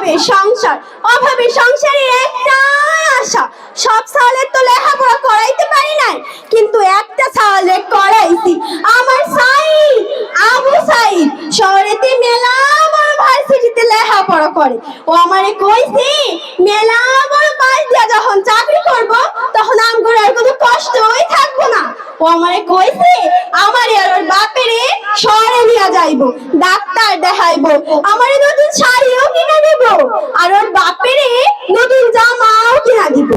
অভাবের সংসার, অভাবের সংসারের একটাই আশা, সব সালের তো লেখাপড়া করাইতে পারি নাই, কিন্তু একটা সালে করাইছি। আমার সাইদ, আবু সাইদ শহরেতে মেলা বড় ভার্সিটিতে লেখাপড়া করে। ও আমারে কইছে মেলা বড় পাশ দিয়া যখন চাকরি করব তখন আমগোর আর কোনো কষ্টই থাকবো না। ও আমারে কইছে আমারে আর ওর বাপেরে শহরে নিয়ে যাইবো, ডাক্তার দেখাইবো, আমারে নতুন শাড়িও কিনে দিব, আর ওর বাপেরে নতুন জামাও কিনা দিব।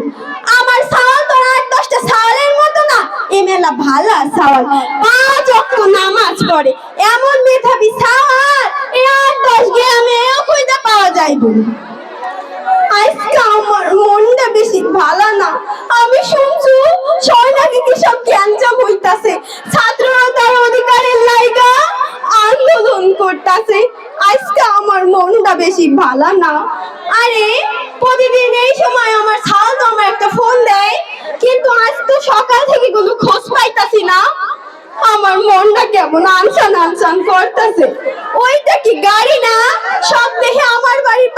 আমার সাওয়াল তো 8-10টা সাওয়ালের মতো না, এ মেলা ভালো সাওয়াল, 5 ওয়াক্ত নামাজ পড়ে, এমন মেধাবী সাওয়াল 8-10 গ্রামেও খুঁজে পাওয়া যাইবো। আজকে আমার মনটা বেশি ভালো না। আমি শুনছি ছয় নাকি কি সব গ্যাঞ্জাম হইতাছে, ছাত্ররা তার অধিকারের লাইগা আন্দোলন করতেছে। আজকে আমার মনটা বেশি ভালো না। আরে প্রতিদিন এই সময় আমার ছাল তো আমার একটা ফোন দেয়, কিন্তু আজ তো সকাল থেকে কোনো খোঁজ পাইতাছি না। আমার মনটা কেমন আনসান আনসান করতেছে। ওইটা কি গাড়ি না? সব দেখে আমার বাড়ির